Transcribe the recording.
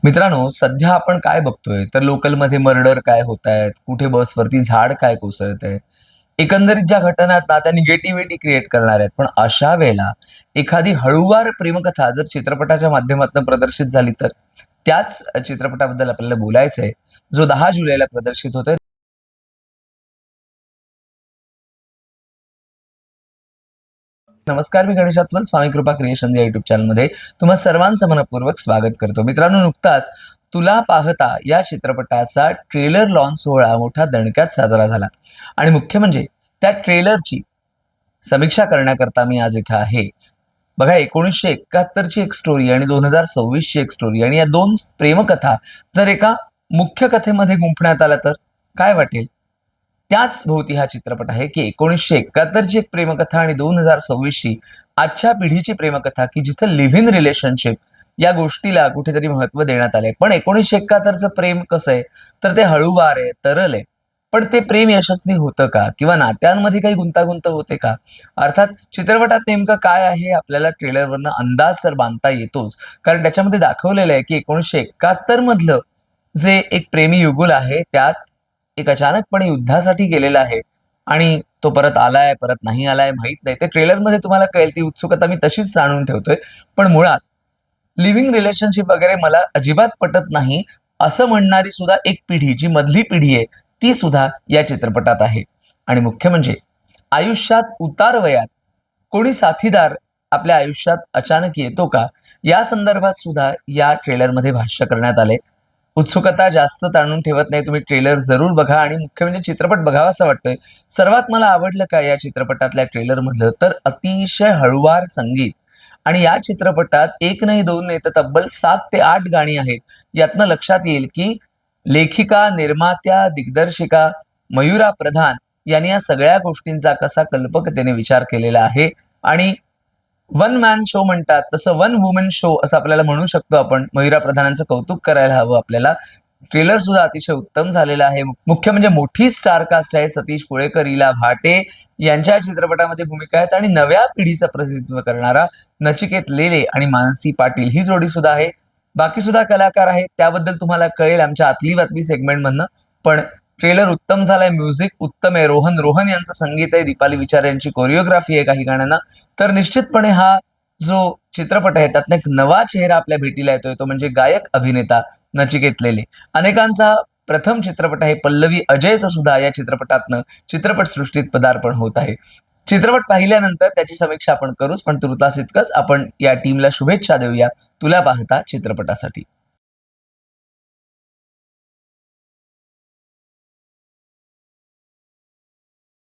मित्रांनो, सध्या आपण काय बघतोय तर लोकलमध्ये मर्डर काय होत आहेत, कुठे बसवरती झाड काय कोसळतंय. एकंदरीत ज्या घटना आहेत ना, त्या निगेटिव्हिटी क्रिएट करणार आहेत. पण अशा वेळेला एखादी हळूवार प्रेमकथा जर चित्रपटाच्या माध्यमातून प्रदर्शित झाली तर त्याच चित्रपटाबद्दल आपल्याला बोलायचंय, जो 10 जुलैला प्रदर्शित होतोय. नमस्कार, मी गणेश आचवल, स्वामी कृपा क्रिएशन या युट्यूब चॅनलमध्ये तुम्हा सर्वांचं मनपूर्वक स्वागत करतो. मित्रांनो, नुकताच तुला पाहता या चित्रपटाचा ट्रेलर लॉन्च सोहळा मोठ्या दणक्यात साजरा झाला आणि मुख्य म्हणजे त्या ट्रेलरची समीक्षा करण्याकरता मी आज इथं आहे. बघा, 1971 ची एक स्टोरी आणि 2026 ची एक स्टोरी आणि या दोन प्रेमकथा जर एका मुख्य कथेमध्ये गुंफण्यात आल्या तर काय वाटेल? त्याच भोवती हा चित्रपट आहे की 1971 ची एक प्रेमकथा आणि 2026 ची आजच्या पिढीची प्रेमकथा, की जिथं लिव्ह इन रिलेशनशिप या गोष्टीला कुठेतरी महत्व देण्यात आलंय. पण 1971चं प्रेम कसं आहे, तर ते हळूवार आहे, तरल आहे. पण ते प्रेम यशस्वी होतं का? किंवा नात्यांमध्ये काही गुंतागुंत होते का? अर्थात चित्रपटात नेमकं काय आहे आपल्याला ट्रेलरवरनं अंदाज तर बांधता येतोच. कारण त्याच्यामध्ये दाखवलेलं आहे की 1971 मधलं जे एक प्रेमी युगुल आहे, त्यात एक अचानकपणे युद्धासाठी गेलेला आहे आणि तो परत आलाय, परत नाही आलाय माहीत नाही. ते ट्रेलरमध्ये तुम्हाला कळेल. ती उत्सुकता मी तशीच जाणून ठेवतोय. पण मुळात लिव्हिंग रिलेशनशिप वगैरे मला अजिबात पटत नाही, असं म्हणणारी सुद्धा एक पिढी, जी मधली पिढी आहे, ती सुद्धा या चित्रपटात आहे. आणि मुख्य म्हणजे आयुष्यात उतार वयात कोणी साथीदार आपल्या आयुष्यात अचानक येतो का? या संदर्भात सुद्धा या ट्रेलरमध्ये भाष्य करण्यात आलंय. उत्सुकता जास्त ताणून ठेवत नाही. तुम्ही ट्रेलर जरूर बघा आणि मुख्य म्हणजे चित्रपट बघावासा वाटतोय. सर्वात मला आवडलं काय या चित्रपटातल्या ट्रेलरमधलं, तर अतिशय हळूवार संगीत. आणि या चित्रपटात एक नाही, दोन नाही, तर तब्बल 7 ते 8 गाणी आहेत. यातनं लक्षात येईल की लेखिका, निर्मात्या, दिग्दर्शिका मयुरा प्रधान यांनी या सगळ्या गोष्टींचा कसा कल्पकतेने विचार केलेला आहे. आणि वन मॅन शो म्हणतात तसं वन वुमन शो असं आपल्याला म्हणू शकतो आपण. मयुरा प्रधानांचं कौतुक करायला हवं आपल्याला. ट्रेलर सुद्धा अतिशय उत्तम झालेला आहे. मुख्य म्हणजे मोठी स्टार कास्ट आहे. सतीश पुळेकर, इला भाटे यांच्या चित्रपटामध्ये भूमिका आहेत आणि नव्या पिढीचं प्रतिनिधित्व करणारा नचिकेत लेले आणि मानसी पाटील ही जोडी सुद्धा आहे. बाकी सुद्धा कलाकार आहेत, त्याबद्दल तुम्हाला कळेल आमच्या आतली बातमी सेगमेंटमधनं. पण ट्रेलर उत्तम झालाय, म्युझिक उत्तम आहे, रोहन रोहन यांचं संगीत आहे, दीपाली विचार यांची कोरिओग्राफी आहे काही गाण्यांना. तर निश्चितपणे हा जो चित्रपट आहे त्यातनं एक नवा चेहरा आपल्या भेटीला येतोय, तो म्हणजे गायक अभिनेता नचिकेत लेले. अनेकांचा प्रथम चित्रपट आहे. पल्लवी अजयचं सुद्धा या चित्रपटातनं चित्रपटसृष्टीत पदार्पण होत आहे. चित्रपट पाहिल्यानंतर त्याची समीक्षा आपण करूच, पण तुर्तास इतकंच, आपण या टीमला शुभेच्छा देऊया तुला पाहता चित्रपटासाठी.